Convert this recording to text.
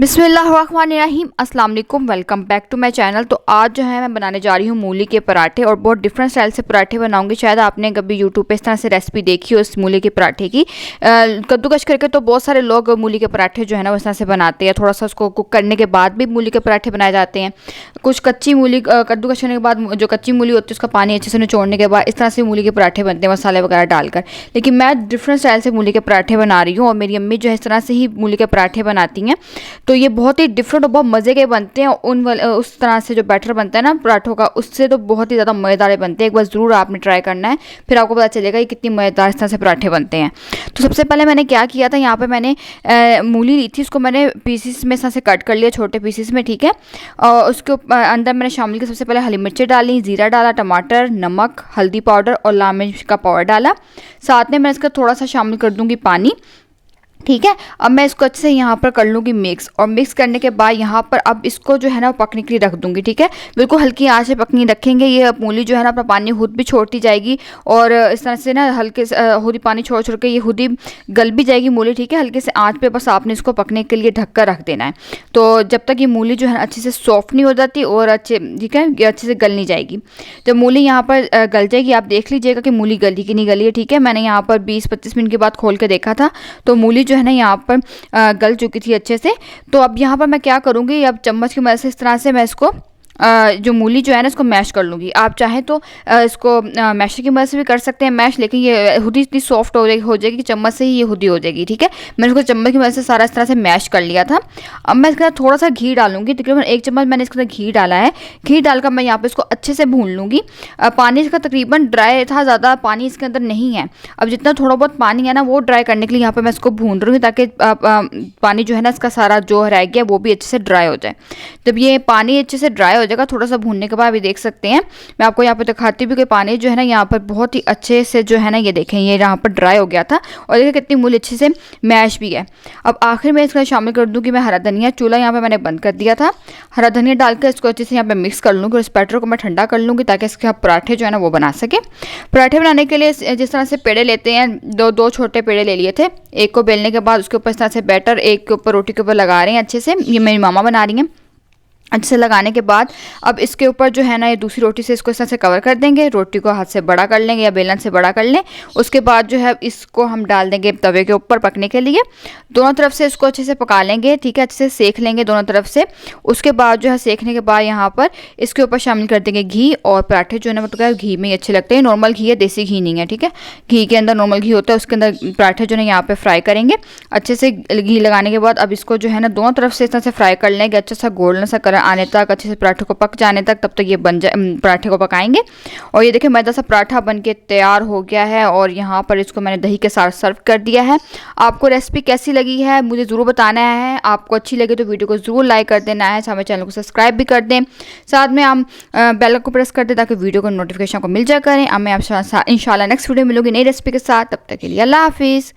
बिस्मिल्लाहिर्रहमानिर्रहीम अस्सलाम वालेकुम, welcome back to my channel. तो आज जो है मैं बनाने जा रही हूँ मूली के पराठे और बहुत डिफरेंट स्टाइल से पराठे बनाऊंगी। शायद आपने कभी यूट्यूब पे इस तरह से रेसिपी देखी हो इस मूली के पराठे की। कद्दूकश करके तो बहुत सारे लोग मूली के पराठे जो है ना वो इस तरह से बनाते हैं। थोड़ा सा उसको कुक करने के बाद भी मूली के पराठे बनाए जाते हैं। कुछ कच्ची मूली कद्दूकश करने के बाद जो कच्ची मूली होती है उसका पानी अच्छे से निचोड़ने के बाद इस तरह से मूली के पराठे बनते हैं मसाले वगैरह डालकर। लेकिन मैं डिफरेंट स्टाइल से मूली के पराठे बना रही हूँ और मेरी अम्मी जो है इस तरह से ही मूली के पराठे बनाती हैं। तो ये बहुत ही डिफरेंट और बहुत मज़े के बनते हैं। उस तरह से जो बैटर बनता है ना पराठों का, उससे तो बहुत ही ज़्यादा मज़ेदार बनते हैं। एक बार ज़रूर आपने ट्राई करना है, फिर आपको पता चलेगा कि कितनी मज़ेदार इस तरह से पराठे बनते हैं। तो सबसे पहले मैंने क्या किया था, यहाँ पे मैंने मूली ली थी, उसको मैंने पीसीस में से कट कर लिया, छोटे पीसीस में, ठीक है। और उसके अंदर मैंने शामिल किया सबसे पहले हरी मिर्चें डाली, ज़ीरा डाला, टमाटर, नमक, हल्दी पाउडर और लाल मिर्च का पाउडर डाला। साथ में मैं इसका थोड़ा सा शामिल कर दूँगी पानी, ठीक है। अब मैं इसको अच्छे से यहाँ पर कर लूँगी मिक्स, और मिक्स करने के बाद यहाँ पर अब इसको जो है ना पकने के लिए रख दूँगी, ठीक है। बिल्कुल हल्की आंच से पकनी रखेंगे। ये मूली जो है ना अपना पानी खुद भी छोड़ती जाएगी और इस तरह से ना हल्के से खुद ही पानी छोड़ छोड़ के ये खुद ही गल भी जाएगी मूली, ठीक है। हल्के से आँच पे बस आपने इसको पकने के लिए ढक कर रख देना है। तो जब तक ये मूली जो है अच्छे से सॉफ्ट नहीं हो जाती और अच्छे, ठीक है, ये अच्छे से गल नहीं जाएगी। जब मूली यहाँ पर गल जाएगी आप देख लीजिएगा कि मूली गली कि नहीं गली है, ठीक है। मैंने यहाँ पर 20-25 मिनट के बाद खोल के देखा था तो मूली जो है ना यहाँ पर गल चुकी थी अच्छे से। तो अब यहाँ पर मैं क्या करूँगी, अब चम्मच की मदद से इस तरह से मैं इसको जो मूली जो है ना इसको मैश कर लूँगी। आप चाहें तो इसको मैशर की मदद से भी कर सकते हैं मैश, लेकिन ये खुद ही इतनी सॉफ्ट हो जाएगी कि चम्मच से ही ये खुद ही हो जाएगी, ठीक है। मैंने इसको चम्मच की मदद से सारा इस तरह से मैश कर लिया था। अब मैं इसके अंदर थोड़ा सा घी डालूंगी, तकरीबन 1 चम्मच मैंने इसके अंदर घी डाला है। घी डालकर मैं यहाँ पर इसको अच्छे से भून लूँगी। पानी इसका तकरीबन ड्राई था, ज़्यादा पानी इसके अंदर नहीं है। अब जितना थोड़ा बहुत पानी है ना वो ड्राई करने के लिए यहाँ पर मैं इसको भून रही हूँ, ताकि पानी जो है ना इसका सारा जो रह गया वो भी अच्छे से ड्राई हो जाए। जब ये पानी अच्छे से ड्राई हो जाएगा, थोड़ा सा भूनने के बाद भी देख सकते हैं, मैं आपको यहाँ पे दिखाती हूँ कि पानी जो है ना यहाँ पर बहुत ही अच्छे से जो है ना ये देखें ये यहाँ पर ड्राई हो गया था और देखिए कितनी मूली अच्छे से मैश भी है। अब आखिर में इसका शामिल कर दूँ कि मैं हरा धनिया, चूल्हा यहाँ पे मैंने बंद कर दिया था। हरा धनिया डालकर इसको अच्छे से यहाँ पे मिक्स कर लूँगी और इस बैटर को मैं ठंडा कर लूँगी ताकि इसके पराठे जो है ना वो बना सके। पराठे बनाने के लिए जिस तरह से पेड़े लेते हैं, दो छोटे पेड़े ले लिए थे। एक को बेलने के बाद उसके ऊपर इस तरह से बैटर एक के ऊपर रोटी के ऊपर लगा रहे हैं अच्छे से, ये मेरी मामा बना रही हैं। अच्छे से लगाने के बाद अब इसके ऊपर जो है ना ये दूसरी रोटी से इसको इस तरह से कवर कर देंगे। रोटी को हाथ से बड़ा कर लेंगे या बेलन से बड़ा कर लें। उसके बाद जो है इसको हम डाल देंगे तवे के ऊपर पकने के लिए। दोनों तरफ से इसको अच्छे से पका लेंगे, ठीक है, अच्छे से सेक लेंगे दोनों तरफ से। उसके बाद जो है सेकने के बाद यहाँ पर इसके ऊपर शामिल कर देंगे घी। और पराठे जो है ना मतलब घी में ही अच्छे लगते हैं। नॉर्मल घी है, देसी घी नहीं है, ठीक है। घी के अंदर नॉर्मल घी होता है, उसके अंदर पराठे जो है यहाँ पर फ्राई करेंगे अच्छे से। घी लगाने के बाद अब इसको जो है ना दोनों तरफ से इस तरह से फ्राई कर लेंगे, अच्छा सा गोल्डन सा कलर आने तक, अच्छे से पराठे को पक जाने तक, तब तक ये बन जाए। पराठे को पकाएंगे और ये देखिए मैदा सा पराठा बनके तैयार हो गया है। और यहाँ पर इसको मैंने दही के साथ सर्व कर दिया है। आपको रेसिपी कैसी लगी है मुझे ज़रूर बताना है। आपको अच्छी लगे तो वीडियो को ज़रूर लाइक कर देना है, हमारे चैनल को सब्सक्राइब भी कर दें, साथ में हम बेल को प्रेस कर दें ताकि वीडियो को नोटिफिकेशन को मिल जाया करें। अब मैं आपसे इंशाल्लाह नेक्स्ट वीडियो मिलूंगी नई रेसिपी के साथ। तब तक के लिए अल्लाह हाफिज़।